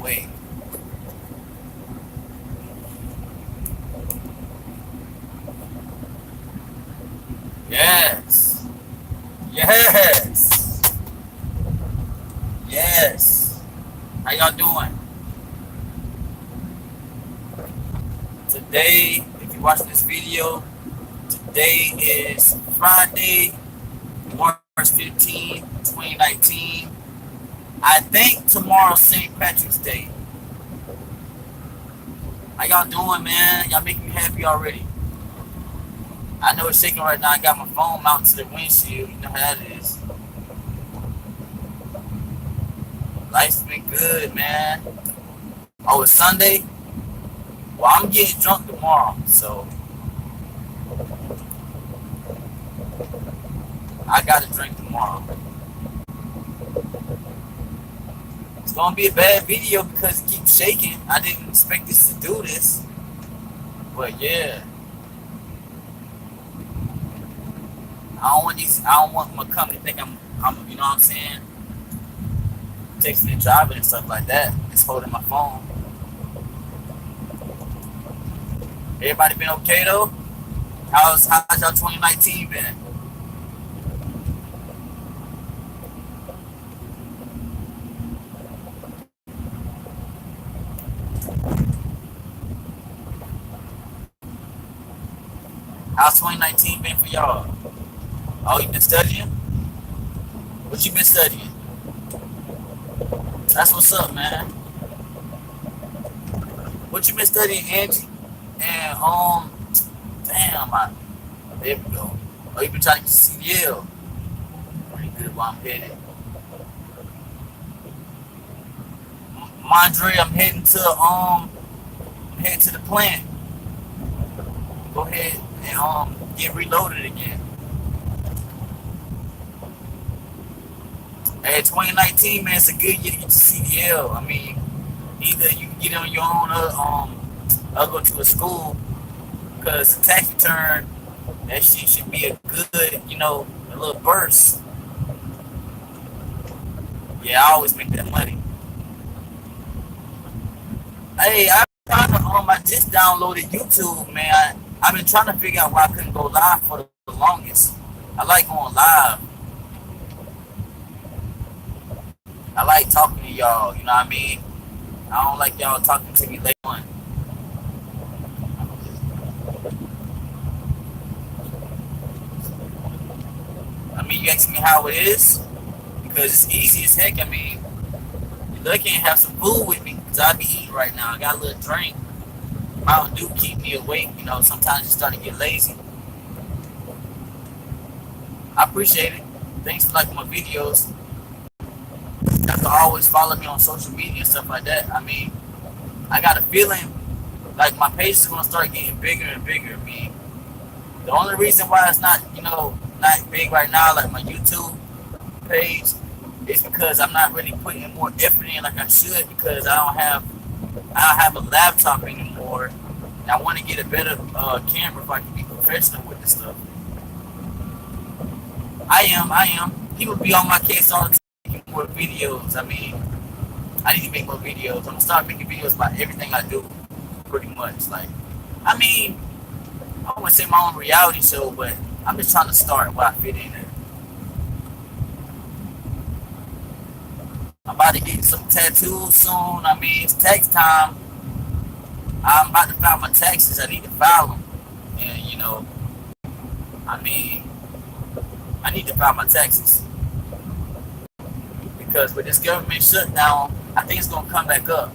way. Yes. Yes. Yes. How y'all doing? Today, if you're watching this video, today is Friday, March 15, 2019. I think tomorrow's St. Patrick's Day. How y'all doing, man? Y'all making me happy already. I know it's shaking right now. I got my phone mounted to the windshield. You know how that is. Life's been good, man. Oh, it's Sunday? Well, I'm getting drunk tomorrow, so I gotta drink tomorrow. It's gonna be a bad video because it keeps shaking. I didn't expect this to do this, but yeah. I don't want my company to think I'm, you know what I'm saying, texting and driving and stuff like that. Just holding my phone. Everybody been okay though? How's y'all 2019 been? How's 2019 been for y'all? Oh, you been studying? What you been studying? That's what's up, man. What you been studying, Angie? And damn, there we go. Oh, you been trying to get CDL? Pretty good while I'm headed. Mondre, I'm heading to the plant. Go ahead and get reloaded again. Hey, 2019, man, it's a good year to get to CDL. I mean, either you can get it on your own or go to a school, because the tax return, that shit should be a good, you know, a little burst. Yeah, I always make that money. Hey, I just downloaded YouTube, man. I've been trying to figure out why I couldn't go live for the longest. I like going live. I like talking to y'all, you know what I mean? I don't like y'all talking to me late on. I mean, you asking me how it is? Because it's easy as heck. I mean, you're lucky and have some food with me, because I be eating right now. I got a little drink. Mountain Dew keep me awake, you know, sometimes you start to get lazy. I appreciate it. Thanks for liking my videos. You have to always follow me on social media and stuff like that. I mean, I got a feeling like my page is going to start getting bigger and bigger. I mean, the only reason why it's not, you know, not big right now, like my YouTube page, is because I'm not really putting more effort in like I should, because I don't have a laptop anymore, and I want to get a better camera if I can be professional with this stuff. I am. People be on my case all the time making more videos. I mean, I need to make more videos. I'm gonna start making videos about everything I do, pretty much. Like, I mean, I wouldn't say my own reality show, but I'm just trying to start where I fit in there. I'm about to get some tattoos soon. I mean, it's tax time. I'm about to file my taxes. I need to file them. And, you know, I mean, I need to file my taxes. Because with this government shutdown, I think it's going to come back up.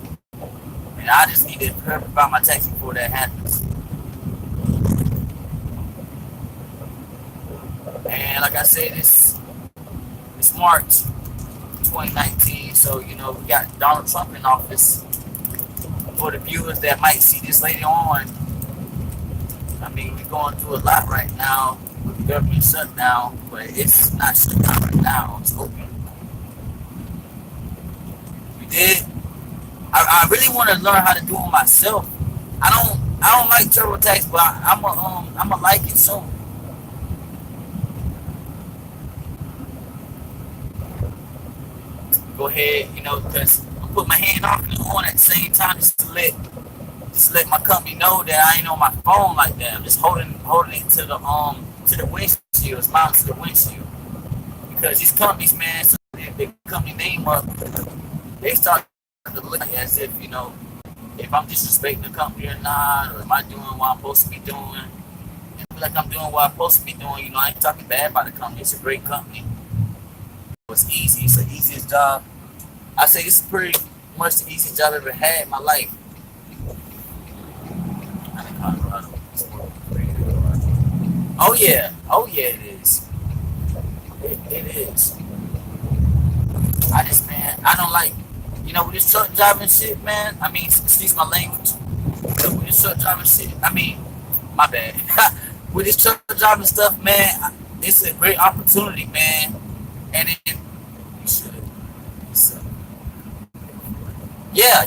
And I just need to file my taxes before that happens. And like I said, it's March 2019, so you know we got Donald Trump in office. For the viewers that might see this later on, I mean, we're going through a lot right now with the government shutdown, but it's not shut down right now, it's open. You did? I really want to learn how to do it myself. I don't like TurboTax, but I'm a like it soon. Go ahead, you know, because I'm put my hand off and on at the same time just to let my company know that I ain't on my phone like that. I'm just holding it to the windshield, it's mounted to the windshield. Because these companies, man, so they company name up, they start to look as if, you know, if I'm disrespecting the company or not, or am I doing what I'm supposed to be doing? And I feel like I'm doing what I'm supposed to be doing. You know, I ain't talking bad about the company. It's a great company. It's easy. It's the easiest job. I say this is pretty much the easiest job I've ever had in my life. I'm in Colorado. Oh yeah, it is. It is. I don't like, you know, with this truck driving shit, man. I mean, excuse my language. But with this truck driving shit, I mean, my bad. With this truck driving stuff, man, it's a great opportunity, man. And it, you should. So, yeah.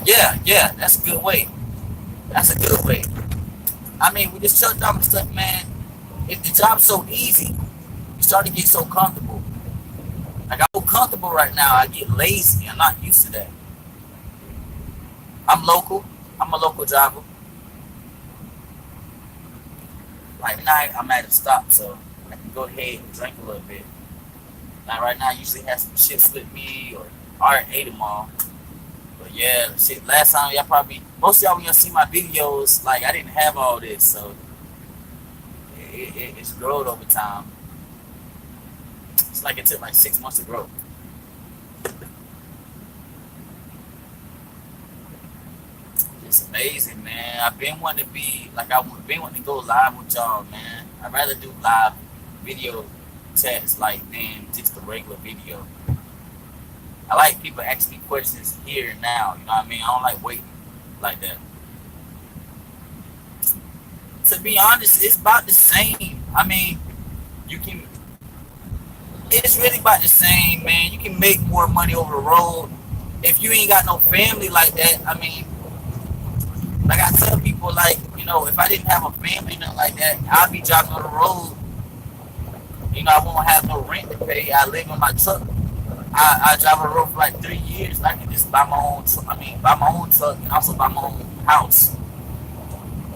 That's a good way. That's a good way. I mean, with this truck driving stuff, man, if the job's so easy, you start to get so comfortable. Like, I'm so comfortable right now, I get lazy. I'm not used to that. I'm local. I'm a local driver. Like now, I'm at a stop, so I can go ahead and drink a little bit. Now, right now, I usually have some chips with me, or I ate them all. But yeah, shit, last time, y'all probably, most of y'all, when y'all see my videos, like, I didn't have all this, so it's grown over time. It's like it took like 6 months to grow. It's amazing, man. I've been wanting to be, like, I've been wanting to go live with y'all, man. I'd rather do live video chats, like, than just a regular video. I like people asking me questions here and now, you know what I mean? I don't like waiting like that. To be honest, it's about the same. I mean, it's really about the same, man. You can make more money over the road. If you ain't got no family like that, I mean, like I tell people, like, you know, if I didn't have a family, nothing like that, I'd be driving on the road. You know, I won't have no rent to pay. I live in my truck. I drive on the road for like 3 years. And I can just buy my own truck and also buy my own house.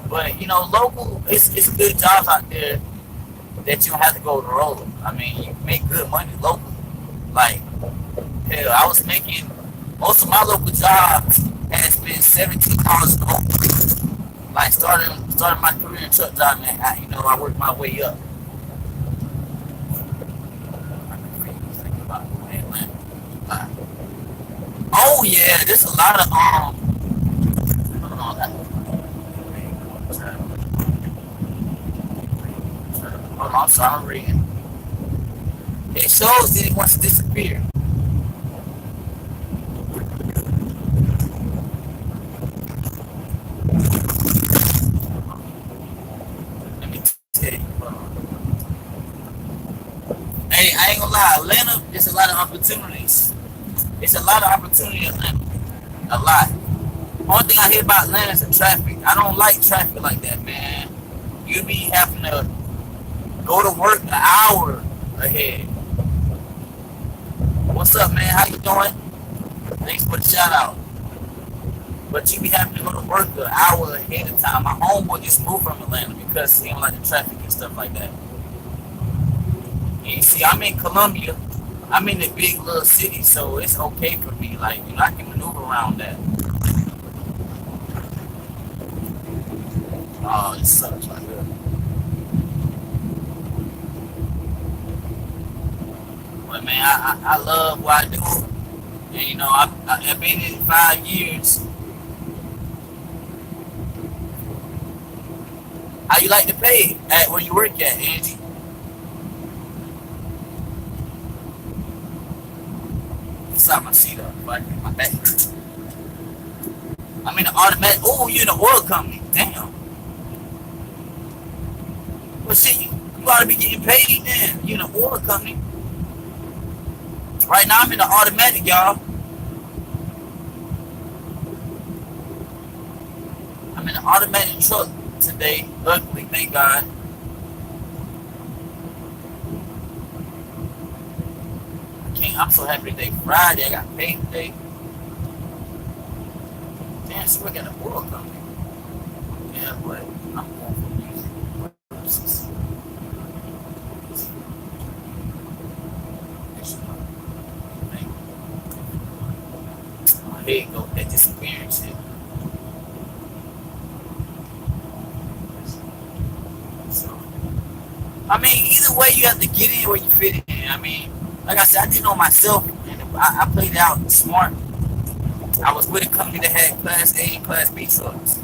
But, you know, local, it's good jobs out there that you don't have to go to the road. I mean, you can make good money local. Like, hell, I was making, most of my local jobs has been $17 an hour. Like, starting my career in truck driving, you know, I worked my way up. Oh yeah, there's a lot of I'm sorry, I'm reading. It shows that it wants to disappear. Let me tell you. Hey, I ain't gonna lie, Atlanta, there's a lot of opportunities. It's a lot of opportunity in Atlanta. A lot. Only thing I hear about Atlanta is the traffic. I don't like traffic like that, man. You be having to go to work an hour ahead. What's up, man? How you doing? Thanks for the shout out. But you be having to go to work an hour ahead of time. My homeboy just moved from Atlanta because he don't like the traffic and stuff like that. And you see, I'm in Columbia. I'm in the big little city, so it's okay for me. Like, you know, I can maneuver around that. Oh, it sucks right there. But man, I love what I do. And you know, I've been in 5 years. How you like to pay at where you work at, Angie? Inside my seat up, but my back hurts. I'm in an automatic. Oh, you're in an oil company. Damn. Well, shit, you ought to be getting paid then. You're in an oil company. Right now, I'm in an automatic, y'all. I'm in an automatic truck today. Luckily, thank God. I'm so happy today. Friday, I got paid today. used to work at a oil company. Yeah, but I'm going for music purposes. Here you go, that disappearance shit. So, I mean, either way, you have to get in where you fit in. I mean, like I said, I did know myself, and I played it out smart. I was with a company that had Class A and Class B trucks.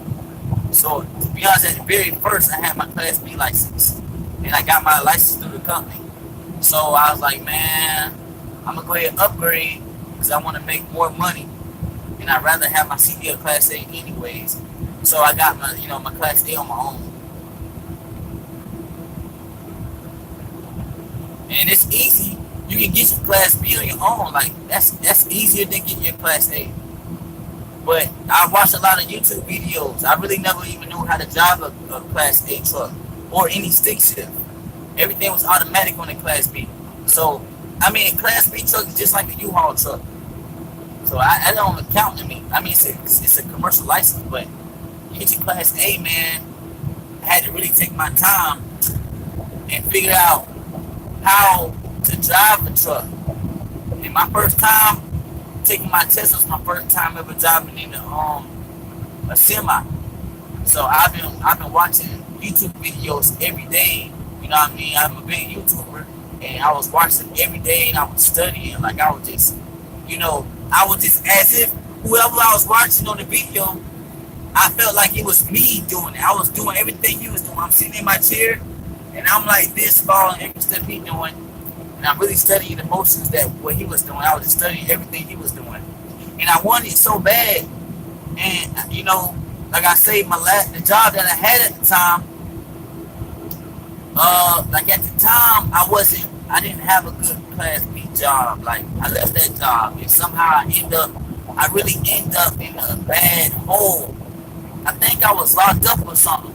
So, to be honest, at the very first, I had my Class B license, and I got my license through the company. So, I was like, man, I'm gonna go ahead and upgrade because I want to make more money. And I'd rather have my CDL Class A anyways. So I got my, my Class A on my own. And it's easy. You can get your Class B on your own. Like, that's easier than getting your Class A. But I watched a lot of YouTube videos. I really never even knew how to drive a Class A truck or any stick shift. Everything was automatic on the Class B. So, I mean, a Class B truck is just like a U-Haul truck. So I don't account to me. I mean, it's a commercial license, but you get your Class A, man. I had to really take my time and figure out how to drive a truck. And my first time taking my test was my first time ever driving in a semi. So I've been watching YouTube videos every day. You know what I mean? I'm a big YouTuber, and I was watching every day, and I was studying. Like, I was just, I was just as if whoever I was watching on the video, I felt like it was me doing it. I was doing everything he was doing. I'm sitting in my chair, and I'm like this, following every step he doing. And I'm really studying the motions that what he was doing. I was just studying everything he was doing. And I wanted it so bad. And, like I say, the job that I had at the time, like at the time, I didn't have a good Class B job. Like, I left that job, and somehow I really end up in a bad hole. I think I was locked up or something,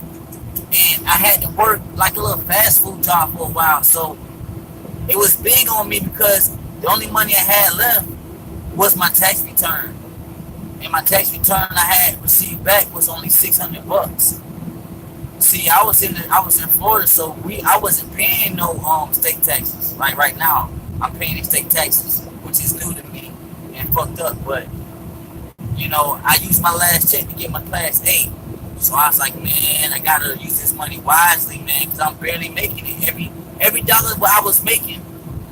and I had to work like a little fast food job for a while. So it was big on me because the only money I had left was my tax return, and my tax return I had received back was only $600. See, I was in Florida, so I wasn't paying no state taxes. Like right now, I'm paying state taxes, which is new to me and fucked up. But I used my last check to get my Class A, so I was like, man, I gotta use this money wisely, man, because I'm barely making it. Every dollar what I was making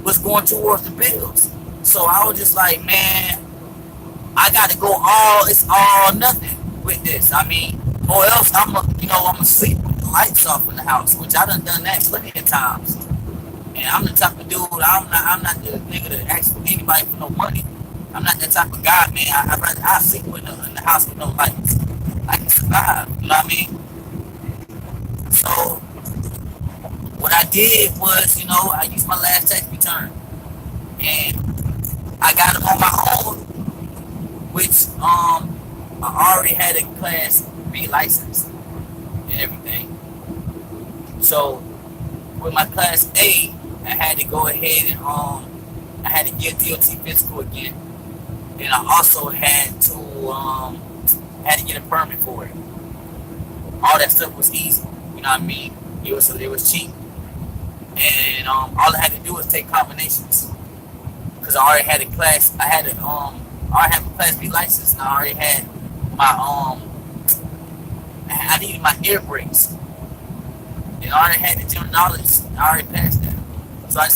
was going towards the bills. So I was just like, man, I gotta go it's all nothing with this. I mean, or else I'm asleep with the lights off in the house, which I done that plenty of times. And I'm the type of dude, I'm not the nigga that asks for anybody for no money. I'm not that type of guy, man. I sleep in the house with no lights. I can survive, you know what I mean? So what I did was, I used my last tax return, and I got them on my own, which I already had a Class B license and everything. So with my Class A, I had to go ahead and I had to get DOT physical again, and I also had to get a permit for it. All that stuff was easy, you know what I mean? It was cheap, and all I had to do was take combinations, because I already had a Class. I already have a Class B license, and I already had my I needed my air brakes, and I already had the general knowledge. I already passed that, so I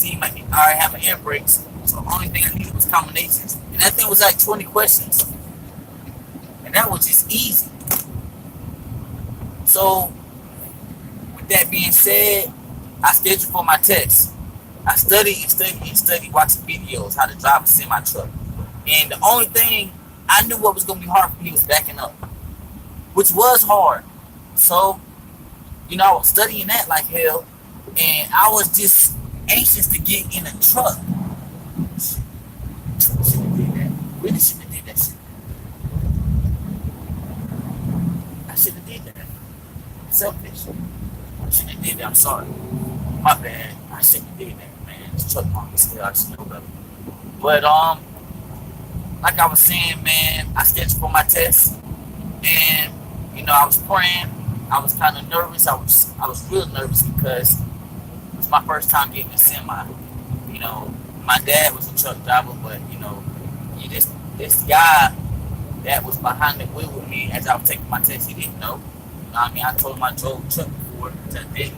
already have my air brakes. So the only thing I needed was combinations, and that thing was like 20 questions, and that was just easy. So with that being said, I scheduled for my test. I studied watching videos how to drive a semi truck, and the only thing I knew what was gonna be hard for me was backing up, which was hard. So, I was studying that like hell, and I was just anxious to get in a truck. Shouldn't have did that. Really shouldn't have did that shit. I shouldn't have did that. Selfish. I shouldn't have did that. I'm sorry. My bad. I shouldn't have did that, man. This truck market still, I should know better. But like I was saying, man, I scheduled for my test, And I was praying. I was kind of nervous. I was real nervous because it was my first time getting a semi. You know, my dad was a truck driver, but this guy that was behind the wheel with me as I was taking my test, he didn't know. I mean, I told him I drove a truck before, which I didn't.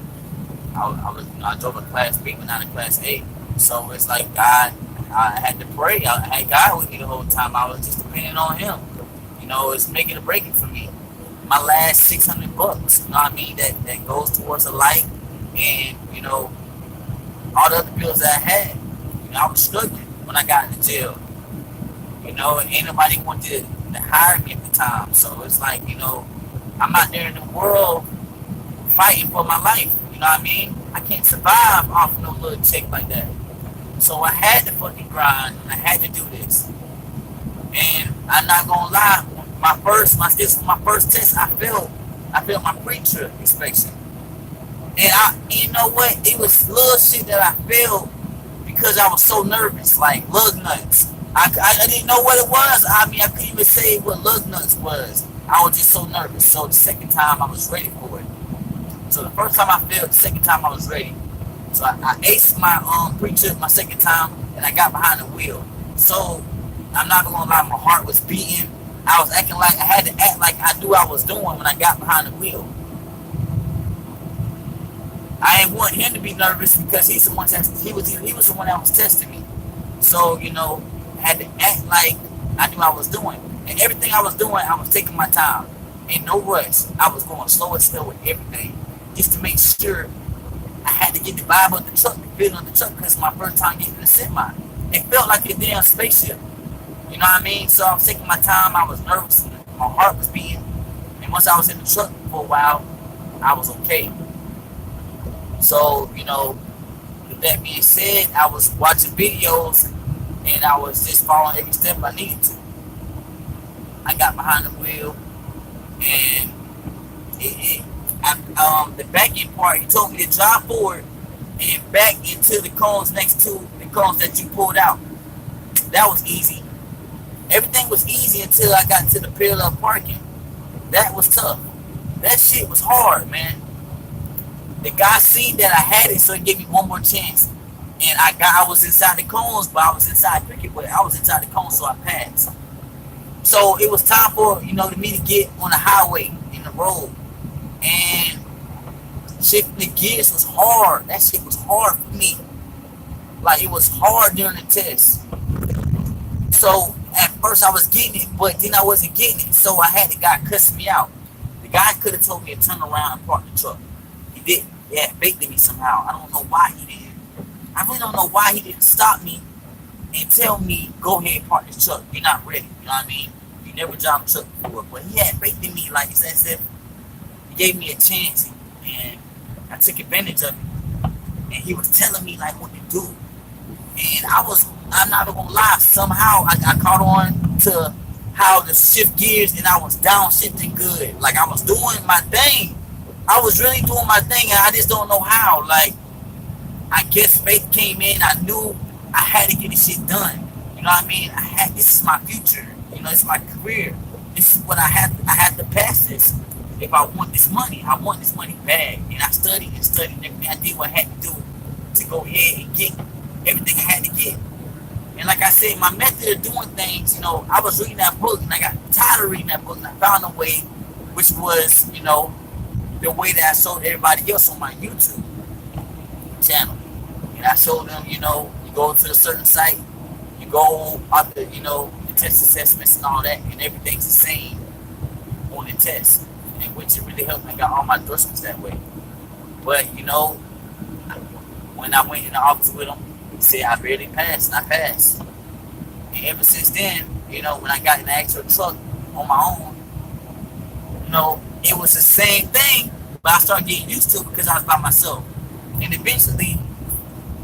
I drove a Class B, but not a Class A. So it's like God, I had to pray. I had God with me the whole time. I was just depending on Him. It's making a breaking for me. My last $600, that goes towards a light, and all the other bills that I had. I was struggling when I got into jail. And ain't nobody wanted to hire me at the time. So it's like, I'm out there in the world fighting for my life. I can't survive off no little check like that. So I had to fucking grind, and I had to do this. And I'm not gonna lie, this was my first test. I failed my pre-trip inspection. And you know what? It was little shit that I failed because I was so nervous, like lug nuts. I didn't know what it was. I couldn't even say what lug nuts was. I was just so nervous. So the second time I was ready for it. So the first time I failed, the second time I was ready. So I aced my pre-trip my second time, and I got behind the wheel. So I'm not gonna lie, my heart was beating. I was acting like I had to act like I knew I was doing when I got behind the wheel. I didn't want him to be nervous because he was the one that was testing me. So I had to act like I knew I was doing. And everything I was doing, I was taking my time. In no rush. I was going slow and slow with everything, just to make sure. I had to get the vibe of the truck, the feeling of the truck, because it's my first time getting a semi. It felt like a damn spaceship. You know what I mean? So I was taking my time. I was nervous. My heart was beating. And once I was in the truck for a while, I was okay. So, with that being said, I was watching videos, and I was just following every step I needed to. I got behind the wheel, and the back end part, he told me to drive forward and back into the cones next to the cones that you pulled out. That was easy. Everything was easy until I got to the parallel parking. That was tough. That shit was hard, man. The guy seen that I had it, so he gave me one more chance. And I was inside the cones, but I was inside cricket, but I was inside the cones, so I passed. So it was time for me to get on the highway in the road. And shifting the gears was hard. That shit was hard for me. Like, it was hard during the test. So at first I was getting it, but then I wasn't getting it. So I had the guy cuss me out. The guy could have told me to turn around and park the truck. He didn't. He had faith in me somehow. I don't know why he didn't. I really don't know why he didn't stop me and tell me, go ahead and park this truck. You're not ready. You know what I mean? You never drive a truck before. But he had faith in me, like it's as if he gave me a chance, and I took advantage of it. And he was telling me like what to do. And I'm not gonna lie, somehow I caught on to how to shift gears, and I was downshifting good. Like, I was doing my thing. I was really doing my thing, and I just don't know how. Like, I guess faith came in. I knew I had to get this shit done. You know what I mean? This is my future. It's my career. This is what I have to pass this. If I want this money, I want this money bad. And I studied and studied and everything. I did what I had to do to go ahead and get everything I had to get. And like I said, my method of doing things, I was reading that book, and I got tired of reading that book, and I found a way, which was, the way that I showed everybody else on my YouTube channel. And I showed them, you go to a certain site, you go out the, the test assessments and all that, and everything's the same on the test. And which it really helped me. I got all my endorsements that way. But, when I went in the office with them, he said I barely passed, and I passed. And ever since then, when I got in the actual truck on my own, it was the same thing, but I started getting used to it because I was by myself. And eventually,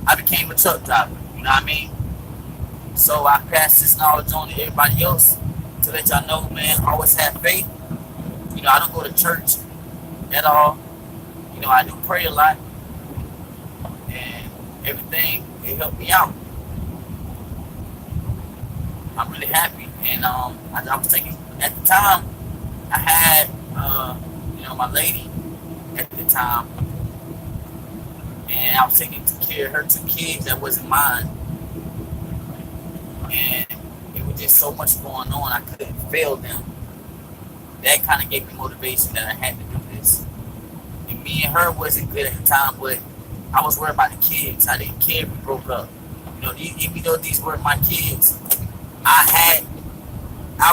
I became a truck driver, you know what I mean? So I passed this knowledge on to everybody else to let y'all know, man, always have faith. I don't go to church at all. I do pray a lot. And everything, it helped me out. I'm really happy. And I was thinking, at the time, I had, my lady at the time, and I was taking care of her 2 kids that wasn't mine, and it was just so much going on. I couldn't fail them. That kind of gave me motivation that I had to do this. And me and her wasn't good at the time, but I was worried about the kids. I didn't care if we broke up. Even though these were my kids, I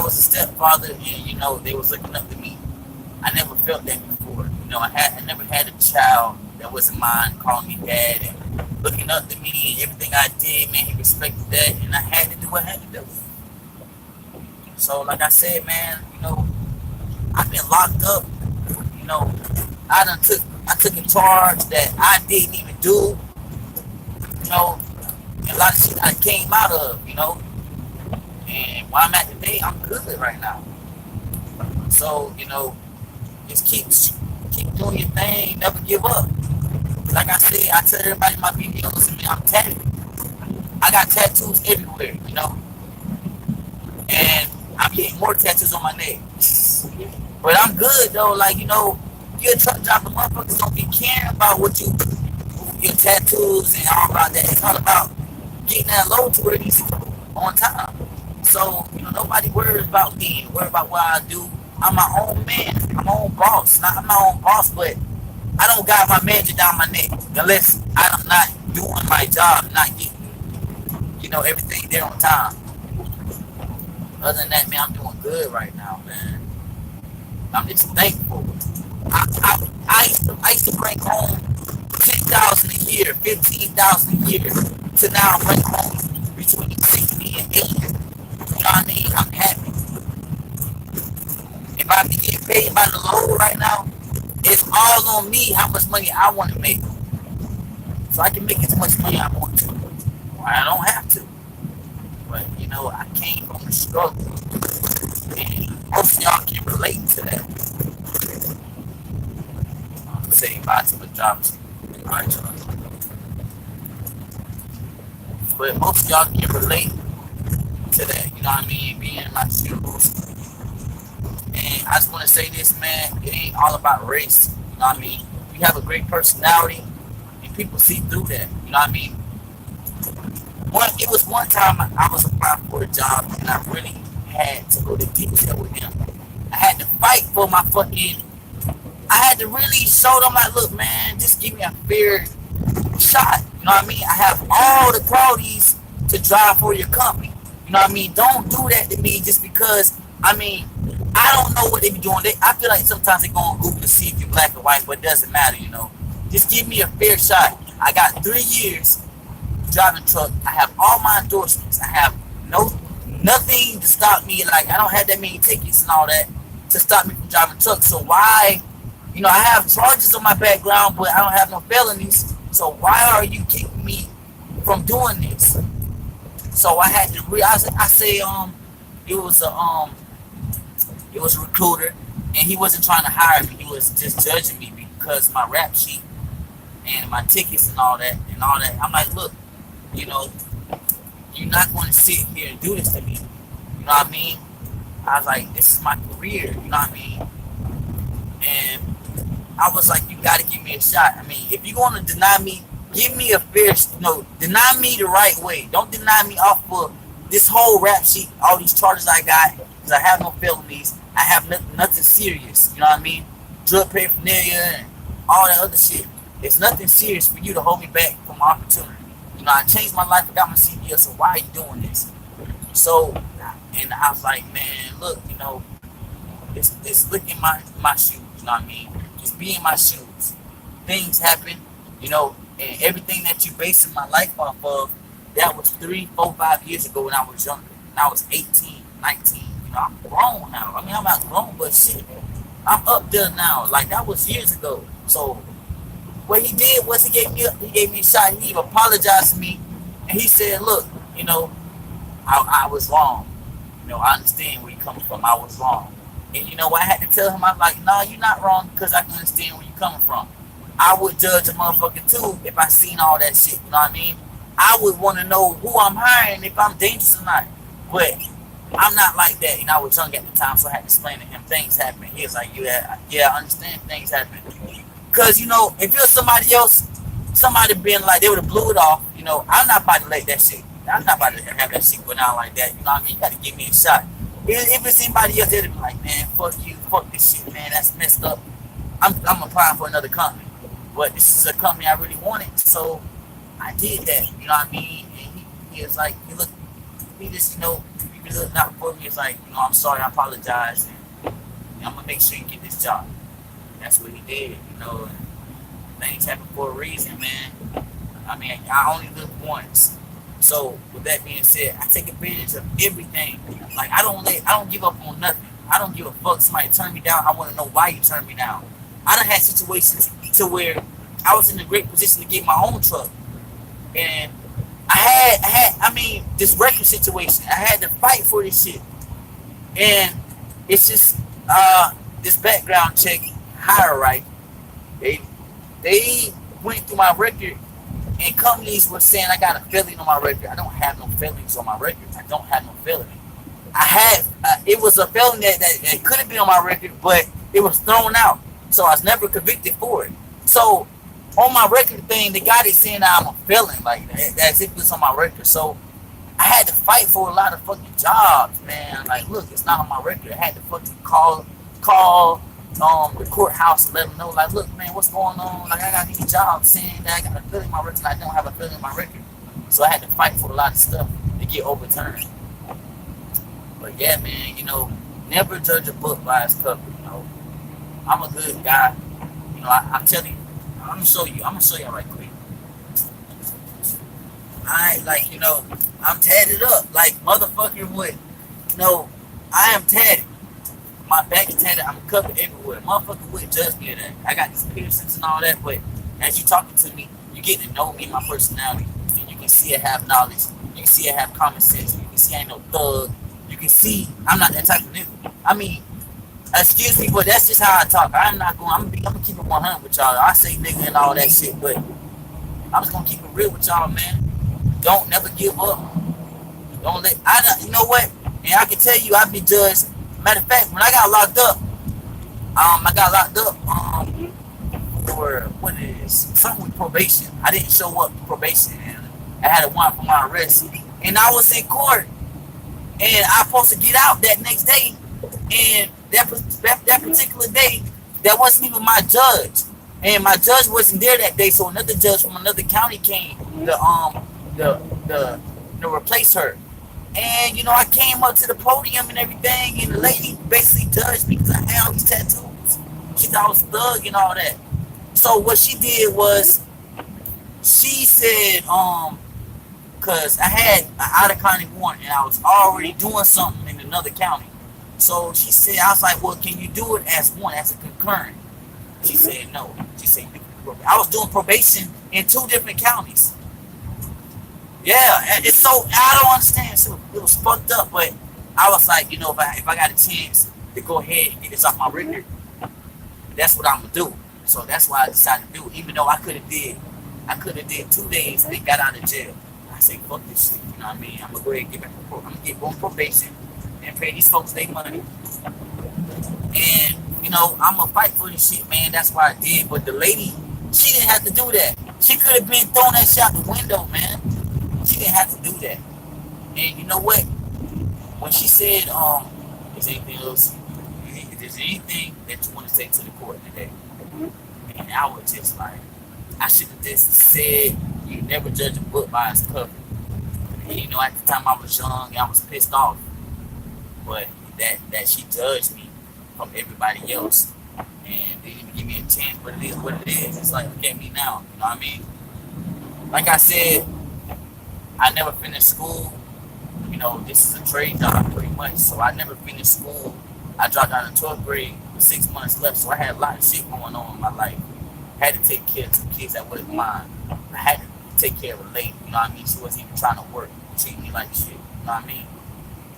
was a stepfather, and they was looking up to me. I never felt that before. I never had a child that wasn't mine calling me dad and looking up to me, and everything I did, man, he respected that, and I had to do what I had to do. So, like I said, man, I've been locked up. I took a charge that I didn't even do. And a lot of shit I came out of. And where I'm at today, I'm good right now. So, just keep doing your thing, never give up. Like I said, I tell everybody in my videos, man, I'm tatted. I got tattoos everywhere, and I'm getting more tattoos on my neck. But I'm good though, you're a truck driver, motherfuckers don't be caring about your tattoos and all about that. It's all about getting that load to where it needs to go on time. So, nobody worries about me, worry about what I do. I'm my own man, I'm my own boss. I'm my own boss, but I don't got my manager down my neck unless I'm not doing my job, not getting, everything there on time. Other than that, man, I'm doing good right now, man. I'm just thankful. I used to bring home 10,000 a year, 15,000 a year. So now I bring home between 60 and 80. You know what I mean? I'm happy. If I can get paid by the load right now, it's all on me how much money I want to make. So I can make as much money I want to. Or I don't have to. But, I came from the struggle. And most of y'all can relate to that. I'm saying bye to the jobs. Alright, y'all. But most of y'all can relate to that. You know what I mean? Being in my shoes. And I just want to say this, man. It ain't all about race. You know what I mean? You have a great personality. And people see through that. You know what I mean? It was one time I was applying for a job and I really had to go to detail with him. I had to fight for my I had to really show them, like, look, man, just give me a fair shot. You know what I mean? I have all the qualities to drive for your company. You know what I mean? Don't do that to me just because, I don't know what they be doing. I feel like sometimes they go on Google to see if you're black or white, but it doesn't matter, Just give me a fair shot. I got 3 years driving truck. I have all my endorsements. I have nothing to stop me. Like, I don't have that many tickets and all that to stop me from driving truck. So why, I have charges on my background, but I don't have no felonies. So why are you keeping me from doing this? So I had to it was a recruiter, and he wasn't trying to hire me. He was just judging me because my rap sheet and my tickets and all that. I'm like, look, you're not going to sit here and do this to me. You know what I mean? I was like, this is my career. You know what I mean? And I was like, you got to give me a shot. If you're going to deny me, give me a fair, deny me the right way. Don't deny me off of this whole rap sheet, all these charges I got, because I have no felonies. I have nothing serious. You know what I mean? Drug paraphernalia and all that other shit. It's nothing serious for you to hold me back from my opportunity. I changed my life, I got my CDL, so why are you doing this? So, and I was like, man, look, it's look in my shoes, you know what I mean? Just be in my shoes. Things happen, and everything that you basing my life off of, that was 3, 4, 5 years ago when I was younger. When I was 18, 19, I'm grown now. I'm not grown, but shit, I'm up there now. Like, that was years ago. So, what he did was he gave me a shot. He even apologized to me, and he said, look, I was wrong. I understand where you're coming from. I was wrong. And I had to tell him, I'm like, no, you're not wrong, because I can understand where you're coming from. I would judge a motherfucker too if I seen all that shit, you know what I mean? I would want to know who I'm hiring, if I'm dangerous or not. But I'm not like that, and I was young at the time, so I had to explain to him things happen. He was like, yeah, I understand things happen. Because, you know, if you're somebody else, somebody being like, they would have blew it off, you know, I'm not about to let that shit, I'm not about to have that shit go down like that, you know what I mean? You got to give me a shot. If it's anybody else, they'd be like, man, fuck you, fuck this shit, man, that's messed up. I'm applying for another company. But this is a company I really wanted, so I did that, you know what I mean? And he was like, he just, you know, he looked out for me. It's like, you know, I'm sorry, I apologize, and I'm gonna make sure you get this job. That's what he did, you know. And things happen for a reason, man. I mean, I only live once, so with that being said, I take advantage of everything. Like I don't give up on nothing. I don't give a fuck. Somebody turn me down. I want to know why you turned me down. I done had situations to where I was in a great position to get my own truck, and I mean, this record situation, I had to fight for this shit. And it's just, this background check, hire right. They went through my record, and companies were saying I got a felony on my record. I don't have no felonies on my record. I don't have no felony. I had, it was a felony that could have been on my record, but it was thrown out. So I was never convicted for it. So, on my record thing, they got it saying that I'm a felon, like that, as if it's on my record. So I had to fight for a lot of fucking jobs, man. Like, look, it's not on my record. I had to fucking call the courthouse and let them know, like, look, man, what's going on? Like, I got these jobs saying that I got a felon on my record. I don't have a felon on my record. So I had to fight for a lot of stuff to get overturned. But yeah, man, you know, never judge a book by its cover. You know, I'm a good guy. You know, I'm telling you. I'm gonna show you right quick. Like, you know, I'm tatted up like motherfucking wood. You know, I am tatted. My back is tatted. I'm covered everywhere. Motherfucking would judge me of that. I got these piercings and all that, but as you talking to me, you get to know me, my personality, and you can see I have knowledge. You can see I have common sense. You can see I ain't no thug. You can see I'm not that type of nigga. I mean, excuse me, but that's just how I talk. I'm gonna keep it 100 with y'all. I say nigga and all that shit, but I'm just gonna keep it real with y'all, man. Don't never give up. Don't let, you know what? And I can tell you, I've been judged. Matter of fact, when I got locked up, for what it is, something with probation. I didn't show up for probation, and I had a warrant for my arrest. And I was in court, and I was supposed to get out that next day, and that particular day, that wasn't even my judge, and my judge wasn't there that day. So another judge from another county came to replace her. And you know, I came up to the podium and everything, and the lady basically judged me because I had all these tattoos. She thought I was a thug and all that. So what she did was, she said, because I had an out of county warrant and I was already doing something in another county. So she said, I was like, well, can you do it as one, as a concurrent? She said no. She said, I was doing probation in 2 different counties. Yeah, it's so, I don't understand. So it was fucked up, but I was like, you know, if I got a chance to go ahead and get this off my record, that's what I'm gonna do. So that's why I decided to do it. Even though I could have did 2 days and got out of jail. I say, fuck this shit, you know what I mean? I'm gonna go ahead and get back to court. I'm gonna get on probation and pay these folks their money. And, you know, I'm gonna fight for this shit, man. That's why I did. But the lady, she didn't have to do that. She could have been throwing that shit out the window, man. She didn't have to do that. And you know what? When she said, is there anything else? If there's anything that you want to say to the court today? And I was just like, I should have just said, you never judge a book by its cover. And you know, at the time I was young and I was pissed off. But that she judged me from everybody else. And they didn't give me a chance, but it is what it is. It's like, look at me now. You know what I mean? Like I said, I never finished school. You know, this is a trade job pretty much. So I never finished school. I dropped out of 12th grade with 6 months left. So I had a lot of shit going on in my life. I had to take care of 2 kids that wasn't mine. I had to take care of a lady. You know what I mean? She wasn't even trying to work. Treat me like shit. You know what I mean?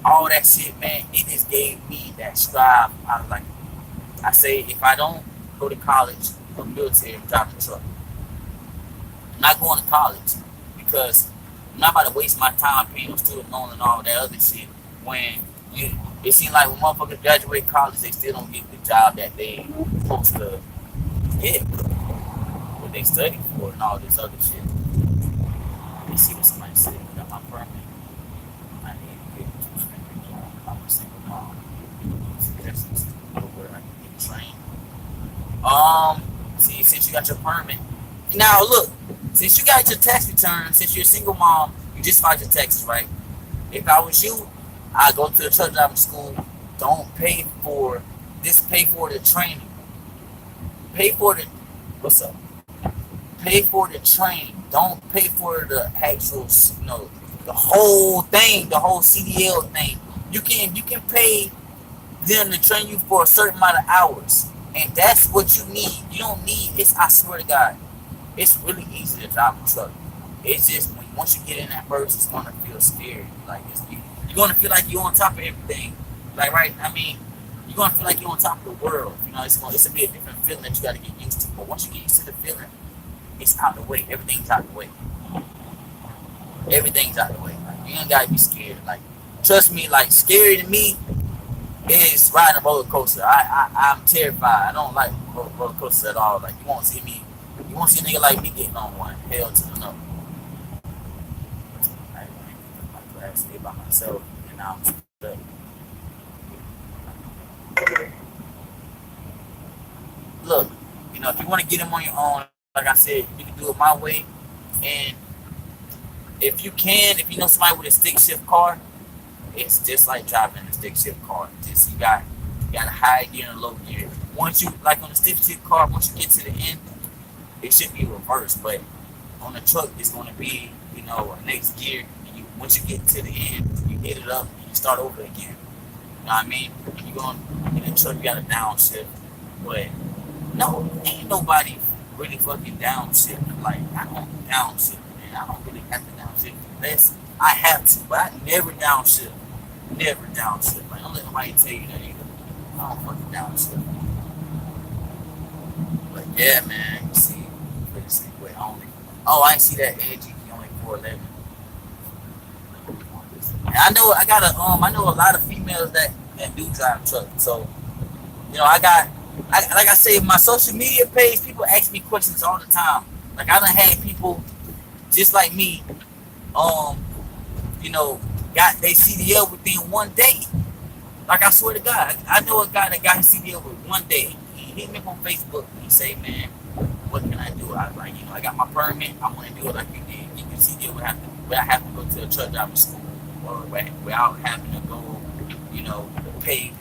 All that shit, man, it just gave me that strive. I was like, I say, if I don't go to college or military and drive the truck, I'm not going to college because I'm not about to waste my time paying student loan and all that other shit when it seems like when motherfuckers graduate college, they still don't get the job that they supposed to get, what they study for, and all this other shit. Let me see what somebody said. I got my permit. I need to get to I'm a single mom. Suggestions where I can get trained. See, since you got your permit. Now look, since you got your tax return, since you're a single mom, you just filed your taxes, right? If I was you, I'd go to a truck driving school. Don't pay for this. Pay for the training. Pay for the what's up? Pay for the training. Don't pay for the actual, the whole thing, the whole CDL thing. You can pay them to train you for a certain amount of hours, and that's what you need. You don't need. I swear to God, it's really easy to drive a truck. It's just once you get in that verse, it's gonna feel scary. Like you're gonna feel like you're on top of everything. Like right, I mean, you're gonna feel like you're on top of the world. It's gonna be a different feeling that you gotta get used to. But once you get used to the feeling, it's out the way. Everything's out the way. Everything's out the way. Like, you ain't gotta be scared. Like, trust me. Like, scary to me is riding a roller coaster. I'm terrified. I don't like roller coasters at all. Like, you won't see a nigga like me getting on one. Hell to the no. I stay by myself, and I'm stuck. Look, if you want to get them on your own, like I said, you can do it my way. And if you know somebody with a stick shift car, it's just like driving a stick shift car. Just you got a high gear and a low gear. Once you like on the stick shift car, once you get to the end, it should be reversed. But on the truck, it's going to be a next gear. Once you get to the end, you hit it up and you start over again. You know what I mean? When you go in the truck, you got a downshift. But no, ain't nobody really fucking downshift. Like, I don't downshift, man. I don't really have to downshift unless I have to. But I never downshift. Never downshift. Like, don't let nobody tell you that either. I don't fucking downshift. But yeah, man. You see, wait, I ain't see that edgy. Only 411. I know a lot of females that do drive trucks. So, like I say, my social media page, people ask me questions all the time. Like, I done had people just like me, got their CDL within 1 day. Like, I swear to God, I know a guy that got his CDL with 1 day. He hit me up on Facebook and he say, man, what can I do? I was like, I got my permit. I want to do it like you did. Get your CDL where I have to go to a truck driving school. Or without having to go, pay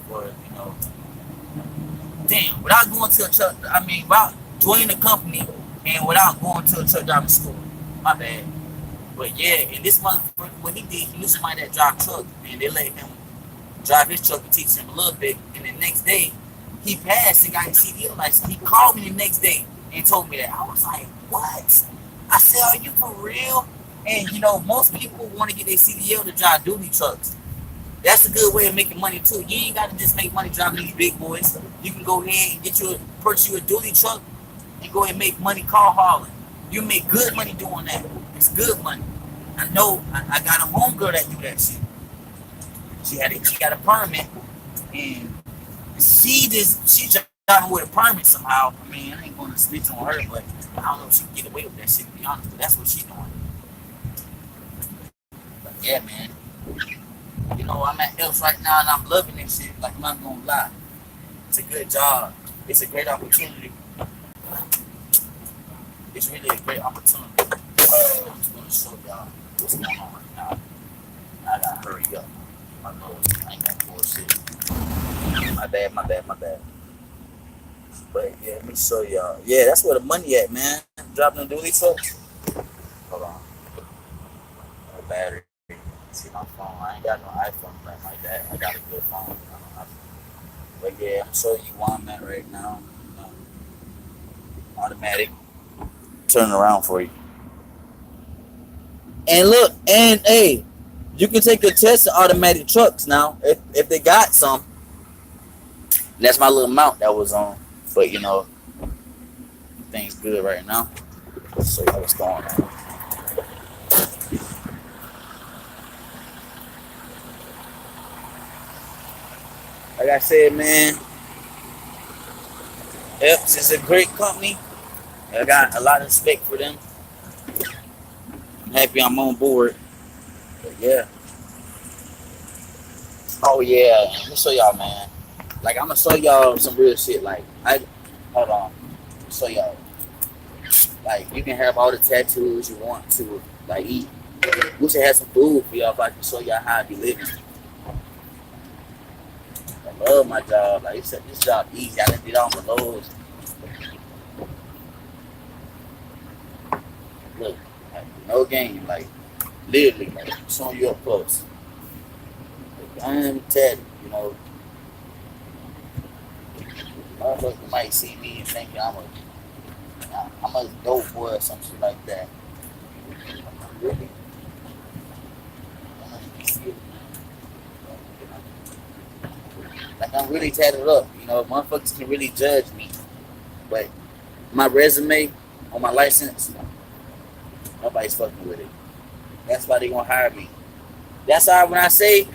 for, without going to a truck, without joining the company and without going to a truck driving school. My bad. But yeah, and this motherfucker, what he did, he knew somebody that drive truck, and they let him drive his truck and teach him a little bit, and the next day, he passed and got his CDL license. He called me the next day and told me that. I was like, what? I said, are you for real? And most people want to get their CDL to drive dually trucks. That's a good way of making money too. You ain't got to just make money driving these big boys. You can go ahead and purchase you a dually truck and go ahead and make money car hauling. You make good money doing that. It's good money. I know. I got a homegirl that do that shit. She got a permit, and she driving with a permit somehow. I ain't going to snitch on her, but I don't know if she can get away with that shit, to be honest. But that's what she doing. Yeah, man. I'm at Epes right now and I'm loving this shit. Like, I'm not gonna lie. It's a good job. It's a great opportunity. It's really a great opportunity. I'm just gonna show y'all what's going on right now. I gotta hurry up. My nose, I ain't got bullshit. My bad. But yeah, let me show y'all. Yeah, that's where the money at, man. Dropping the dually trucks. Hold on. No battery. See my phone. I ain't got no iPhone like that. I got a good phone. But yeah, I'm showing you where I'm at right now. Automatic. Turn around for you. And look, and hey, you can take a test of automatic trucks now if they got some. That's my little mount that was on. But things good right now. So what's going on? I said, man, Epes is a great company. I got a lot of respect for them. I'm happy I'm on board. But yeah. Oh yeah. Let me show y'all, man. Like I'm gonna show y'all some real shit. Like hold on. Show y'all. Like you can have all the tattoos you want to. Like eat. We should have some food for y'all if I can show y'all how I be living. I love my job. Like this job easy. I done did all my loads. Look, like, no game. Like literally, like showing you up close. Like, I am tatted, you know. Motherfuckers might see me and think I'm a dope boy or some shit like that. Really? Like I'm really tatted up, you know. Motherfuckers can really judge me, but my resume on my license, nobody's fucking with it. That's why they gonna hire me. That's why when I say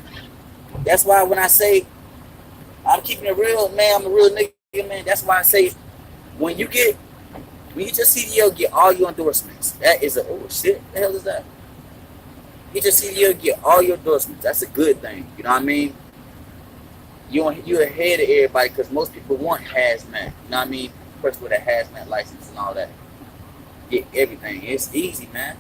I'm keeping it real, man. I'm a real nigga, man. That's why I say when you just CDL get all your endorsements, that is oh shit, the hell is that? You just CDL get all your endorsements. That's a good thing. You know what I mean? You're ahead of everybody because most people want hazmat. You know what I mean? Person with a hazmat license and all that. Get everything. It's easy, man.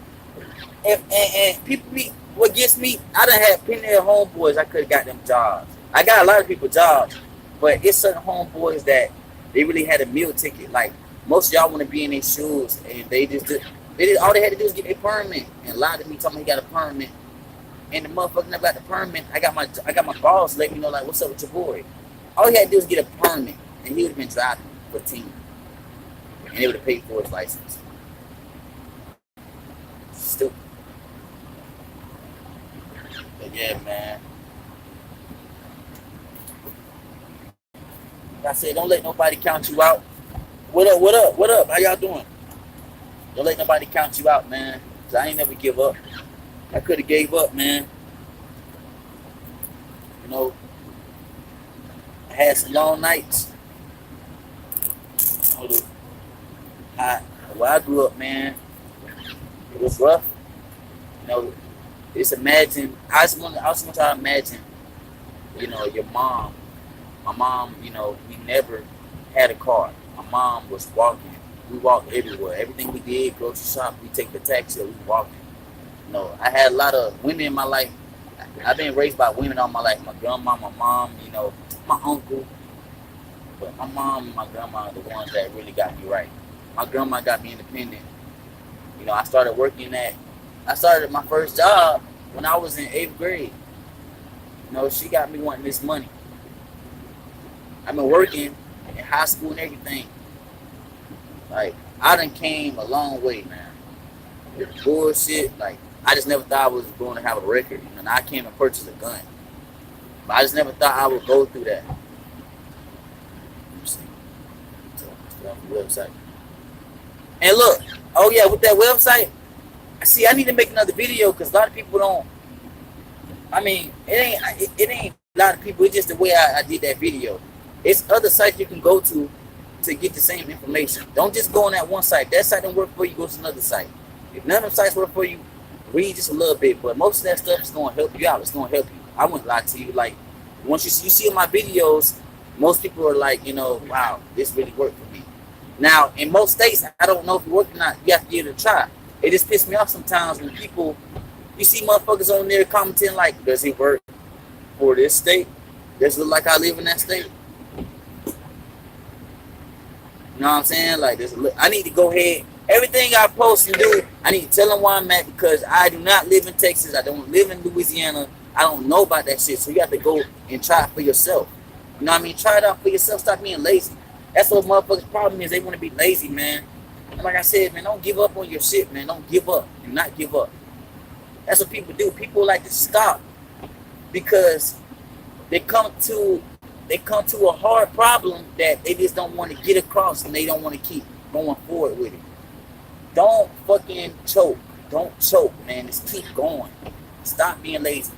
And people what gets me, I done had plenty of homeboys I could have got them jobs. I got a lot of people jobs, but it's certain homeboys that they really had a meal ticket. Like most of y'all want to be in their shoes, and all they had to do is get a permit. And lied to me, told me he got a permit, and the motherfucker never got the permit. I got my boss let me know like, what's up with your boy? All he had to do is get a permit, and he would have been driving for 10, and they would have paid for his license. Stupid. But yeah, man. Like I said, don't let nobody count you out. What up? What up? What up? How y'all doing? Don't let nobody count you out, man. Cause I ain't never give up. I could have gave up, man. You know, I had some long nights. Where I grew up, man, it was rough. You know, just imagine. I just want to try to imagine. You know, your mom. My mom, you know, we never had a car. My mom was walking. We walked everywhere. Everything we did, grocery shop, we take the taxi, we walking. You know, I had a lot of women in my life. I've been raised by women all my life. My grandma, my mom, you know, my uncle. But my mom and my grandma are the ones that really got me right. My grandma got me independent. You know, I started my first job when I was in 8th grade. You know, she got me wanting this money. I've been working in high school and everything. Like, I done came a long way, man. With bullshit, like, I just never thought I was going to have a record. You know, I came and purchased a gun. But I just never thought I would go through that. Let me see. So, off the website. And look, oh yeah, with that website, see, I need to make another video because a lot of people don't. I mean, it ain't a lot of people. It's just the way I did that video. It's other sites you can go to get the same information. Don't just go on that one site. That site don't work for you, go to another site. If none of them sites work for you, read just a little bit. But most of that stuff is going to help you out. It's going to help you. I wouldn't lie to you. Like, once you see my videos, most people are like, you know, wow, this really worked for me. Now, in most states, I don't know if it worked or not. You have to give it a try. It just pisses me off sometimes when people, you see motherfuckers on there commenting like, does it work for this state? Does it look like I live in that state? You know what I'm saying? Like, I need to go ahead. Everything I post and do, I need to tell them where I'm at because I do not live in Texas. I don't live in Louisiana. I don't know about that shit. So you have to go and try it for yourself. You know what I mean? Try it out for yourself. Stop being lazy. That's what motherfuckers' problem is. They want to be lazy, man. And like I said, man, don't give up on your shit, man. Don't give up. Do not give up. That's what people do. People like to stop because they come to a hard problem that they just don't want to get across and they don't want to keep going forward with it. Don't fucking choke. Don't choke, man. Just keep going. Stop being lazy.